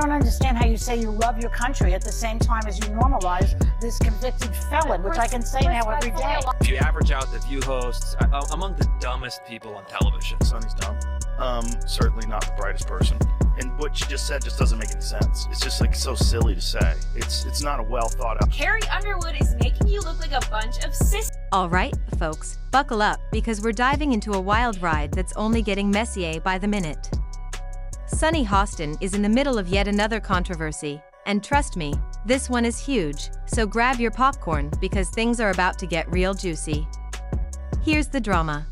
don't understand how you say you love your country at the same time as you normalize this convicted felon, which I can say now every day. If you average out TheView hosts, among the dumbest people on television. Sunny's dumb. Certainly not the brightest person. And what she just said just doesn't make any sense. It's just like so silly to say. It's not a well thought out. Carrie Underwood is making you look like a bunch of sis. All right, folks, buckle up because we're diving into a wild ride that's only getting messier by the minute. Sunny Hostin is in the middle of yet another controversy, and trust me, this one is huge, so grab your popcorn because things are about to get real juicy. Here's the drama.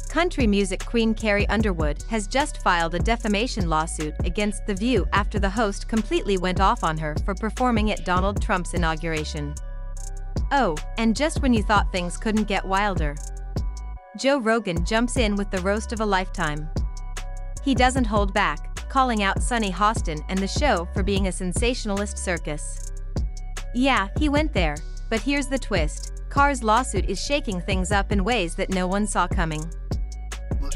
Country music queen Carrie Underwood has just filed a defamation lawsuit against TheView after the host completely went off on her for performing at Donald Trump's inauguration. Oh, and just when you thought things couldn't get wilder, Joe Rogan jumps in with the roast of a lifetime. He doesn't hold back, calling out Sunny Hostin and the show for being a sensationalist circus. Yeah, he went there, but here's the twist. Carr's lawsuit is shaking things up in ways that no one saw coming.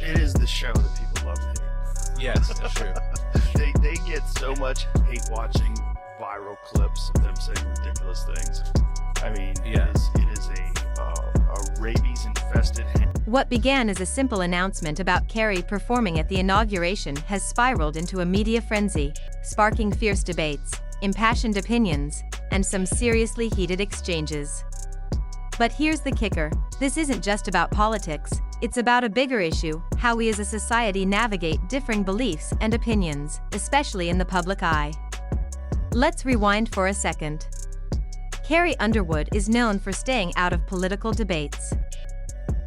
It is the show that people love to hate. Yes, that's true. They get so much hate watching viral clips of them saying ridiculous things. I mean, Yeah. it is a rabies-infested. What began as a simple announcement about Carrie performing at the inauguration has spiraled into a media frenzy, sparking fierce debates, impassioned opinions, and some seriously heated exchanges. But here's the kicker, this isn't just about politics, it's about a bigger issue, how we as a society navigate differing beliefs and opinions, especially in the public eye. Let's rewind for a second. Carrie Underwood is known for staying out of political debates.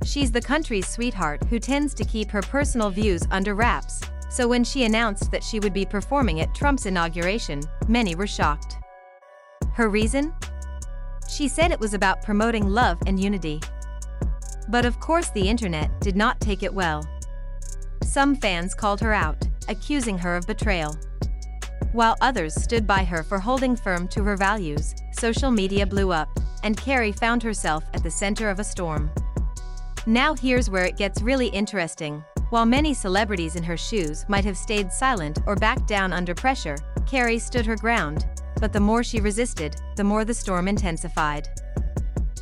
She's the country's sweetheart who tends to keep her personal views under wraps, so when she announced that she would be performing at Trump's inauguration, many were shocked. Her reason? She said it was about promoting love and unity. But of course the internet did not take it well. Some fans called her out, accusing her of betrayal. While others stood by her for holding firm to her values, social media blew up, and Carrie found herself at the center of a storm. Now here's where it gets really interesting. While many celebrities in her shoes might have stayed silent or backed down under pressure, Carrie stood her ground. But the more she resisted, the more the storm intensified.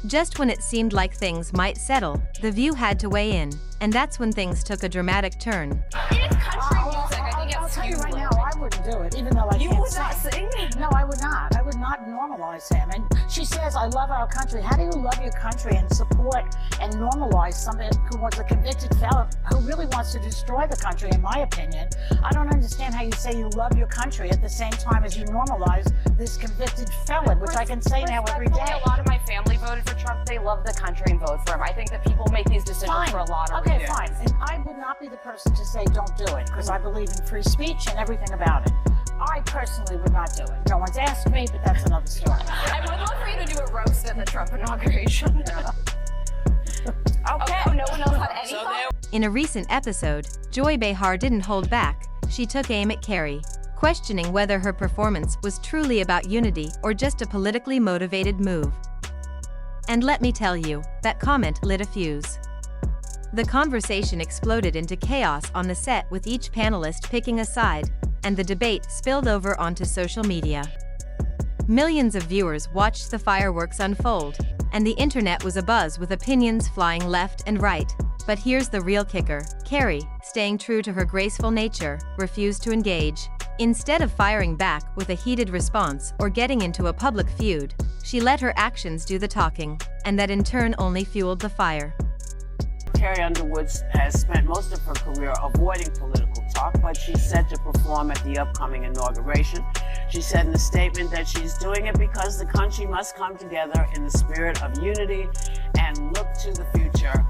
Just when it seemed like things might settle, TheView had to weigh in, and that's when things took a dramatic turn. It is country music. I think I'll it's tell you right huge. now, I wouldn't do it, even though I You can't would not sing. sing? No, I would not. I would not normalize him. And she says, I love our country. How do you love your country and support and normalize somebody who was a convicted felon who really wants to destroy the country, in my opinion? I don't understand how you say you love your country at the same time as you normalize this convicted felon, which I can say now every day. A lot of my family voted for Trump. They love the country and vote for him. I think that people make these decisions Fine. for a lot of Okay, reasons. fine. And I would not be the person to say don't do it, because I believe in free speech and everything about it. I personally would not do it. No one's asked me, but that's another story. I would love for you to do a roast at the Trump inauguration. Okay. Oh, no one else had any thoughts? In a recent episode, Joy Behar didn't hold back. She took aim at Carrie, questioning whether her performance was truly about unity or just a politically motivated move. And let me tell you, that comment lit a fuse. The conversation exploded into chaos on the set with each panelist picking a side, and the debate spilled over onto social media. Millions of viewers watched the fireworks unfold, and the internet was abuzz with opinions flying left and right. But here's the real kicker. Carrie, staying true to her graceful nature, refused to engage. Instead of firing back with a heated response or getting into a public feud, she let her actions do the talking, and that in turn only fueled the fire. Carrie Underwood has spent most of her career avoiding political talk, but she's set to perform at the upcoming inauguration. She said in a statement that she's doing it because the country must come together in the spirit of unity and look to the future.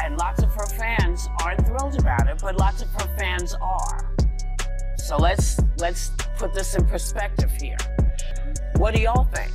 And lots of her fans aren't thrilled about it, but lots of her fans are. So let's put this in perspective here. What do y'all think?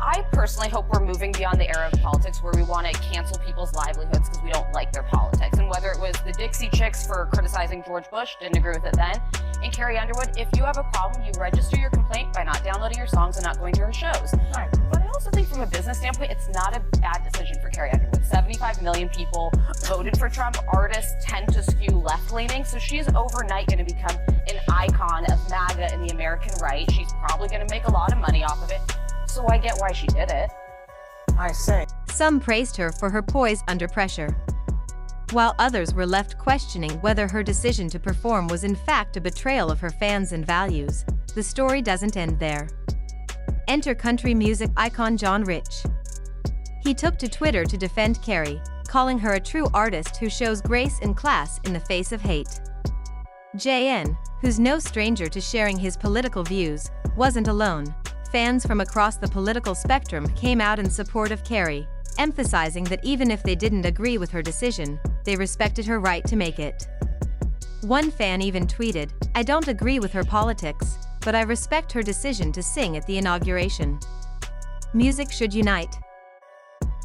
I personally hope we're moving beyond the era of politics where we want to cancel people's livelihoods because we don't like their politics. And whether it was the Dixie Chicks for criticizing George Bush, didn't agree with it then, and Carrie Underwood, if you have a problem, you register your complaint by not downloading your songs and not going to her shows. Right. But I also also think from a business standpoint, it's not a bad decision for Carrie Underwood. 75 million people voted for Trump. Artists tend to skew left-leaning, so she's overnight going to become an icon of MAGA in the American right. She's probably going to make a lot of money off of it, so I get why she did it. I see. Some praised her for her poise under pressure, while others were left questioning whether her decision to perform was in fact a betrayal of her fans and values. The story doesn't end there. Enter country music icon John Rich. He took to Twitter to defend Carrie, calling her a true artist who shows grace and class in the face of hate. JN, who's no stranger to sharing his political views, wasn't alone. Fans from across the political spectrum came out in support of Carrie, emphasizing that even if they didn't agree with her decision, they respected her right to make it. One fan even tweeted, "I don't agree with her politics, but I respect her decision to sing at the inauguration. Music should unite,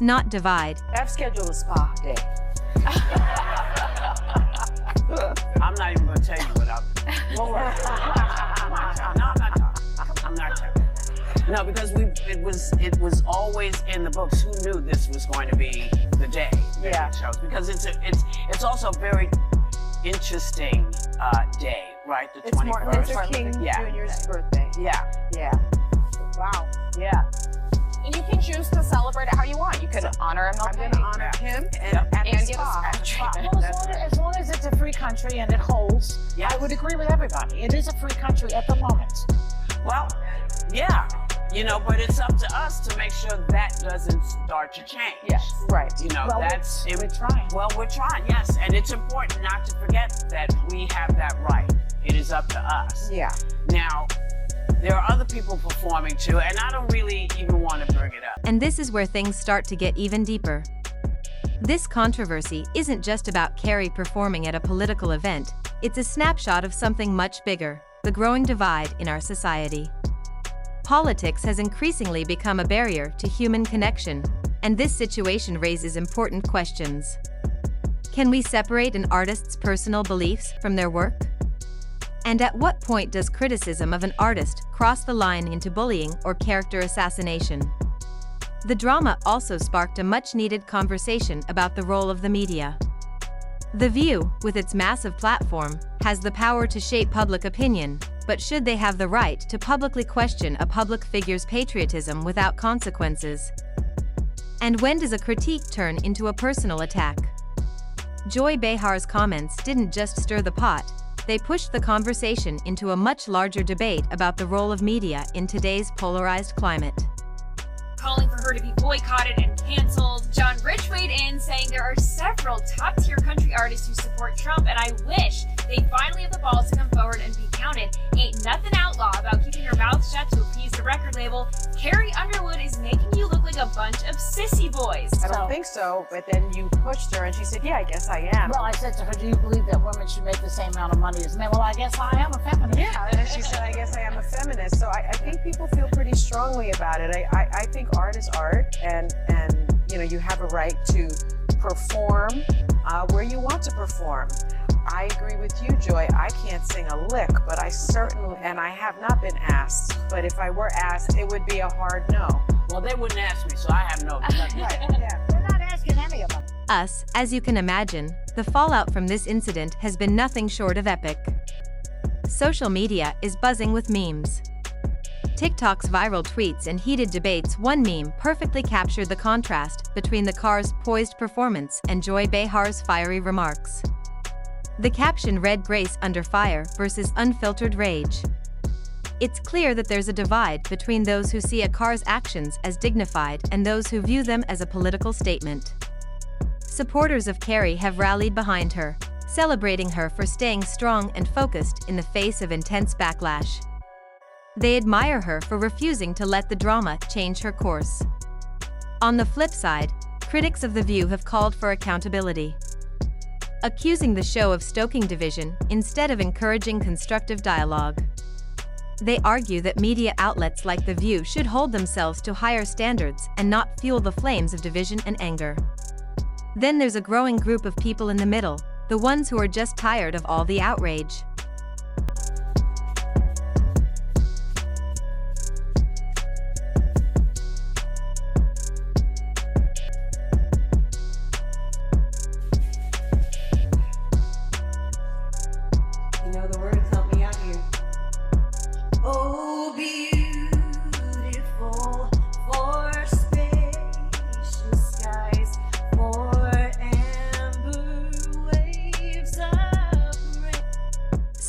not divide." I've scheduled a spa day. I'm not even going to tell you what I'm. Well, I'm not telling. No, because it was always in the books. Who knew this was going to be the day that it shows? Because it's also a very interesting day, right? The 21st. It's Martin Luther King Jr.'s birthday. Yeah. Yeah. Wow. Yeah. And you can choose to celebrate it how you want. You can honor him. I'm going to honor him and Yep. at the And give spa. us treatment. Well, as long as it's a free country and it holds, Yes. I would agree with everybody. It is a free country at the moment. Well, yeah. You know, but it's up to us to make sure that doesn't start to change. Yes, right. You know, Well, that's we're trying. Well, we're trying, yes, and it's important not to forget that we have that right. It is up to us. Yeah. Now, there are other people performing too, and I don't really even want to bring it up. And this is where things start to get even deeper. This controversy isn't just about Carrie performing at a political event, it's a snapshot of something much bigger, the growing divide in our society. Politics has increasingly become a barrier to human connection, and this situation raises important questions. Can we separate an artist's personal beliefs from their work? And at what point does criticism of an artist cross the line into bullying or character assassination? The drama also sparked a much-needed conversation about the role of the media. TheView, with its massive platform, has the power to shape public opinion, but should they have the right to publicly question a public figure's patriotism without consequences? And when does a critique turn into a personal attack? Joy Behar's comments didn't just stir the pot, they pushed the conversation into a much larger debate about the role of media in today's polarized climate. Calling for her to be boycotted and canceled. John Rich weighed in, saying there are several top-tier country artists who support Trump, and I wish they finally have the balls to come forward and be counted. Ain't nothing outlaw about keeping your mouth shut to appease the record label. Carrie Underwood is making you look like a bunch of sissy boys. I don't think so, but then you pushed her and she said, yeah, I guess I am. Well, I said to her, do you believe that women should make the same amount of money as men? Well, I guess I am a feminist. Yeah, and then she said, I guess I am a feminist. So I think people feel pretty strongly about it. I think art is art, and you know, you have a right to perform where you want to perform. I agree with you, Joy. I can't sing a lick, but I certainly, and I have not been asked, but if I were asked, it would be a hard no. Well, they wouldn't ask me, so I have no. Right, yeah. They're not asking any of them. Us, as you can imagine, the fallout from this incident has been nothing short of epic. Social media is buzzing with memes. TikTok's viral tweets and heated debates. One meme perfectly captured the contrast between the car's poised performance and Joy Behar's fiery remarks. The caption read, "Grace under fire versus unfiltered rage." It's clear that there's a divide between those who see a car's actions as dignified and those who view them as a political statement. Supporters of Carrie have rallied behind her, celebrating her for staying strong and focused in the face of intense backlash. They admire her for refusing to let the drama change her course. On the flip side, critics of TheView have called for accountability, accusing the show of stoking division instead of encouraging constructive dialogue. They argue that media outlets like TheView should hold themselves to higher standards and not fuel the flames of division and anger. Then there's a growing group of people in the middle, the ones who are just tired of all the outrage.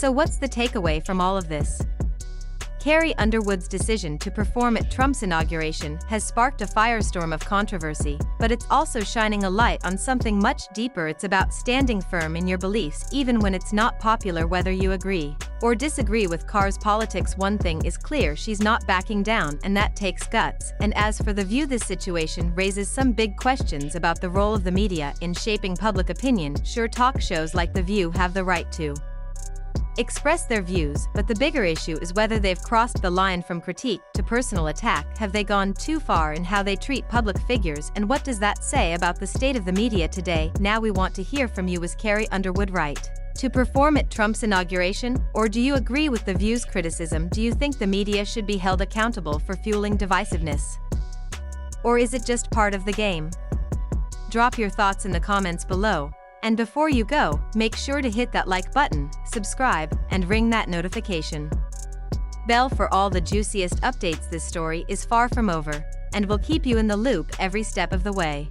So what's the takeaway from all of this? Carrie Underwood's decision to perform at Trump's inauguration has sparked a firestorm of controversy, but it's also shining a light on something much deeper. It's about standing firm in your beliefs even when it's not popular, whether you agree or disagree with Carrie's politics. One thing is clear: she's not backing down, and that takes guts. And as for TheView, this situation raises some big questions about the role of the media in shaping public opinion. Sure, talk shows like TheView have the right to express their views, but the bigger issue is whether they've crossed the line from critique to personal attack. Have they gone too far in how they treat public figures, and what does that say about the state of the media today? Now we want to hear from you. Was Carrie Underwood right to perform at Trump's inauguration, or do you agree with TheView's criticism? Do you think the media should be held accountable for fueling divisiveness? Or is it just part of the game? Drop your thoughts in the comments below. And before you go, make sure to hit that like button, subscribe, and ring that notification bell for all the juiciest updates. This story is far from over, and we'll keep you in the loop every step of the way.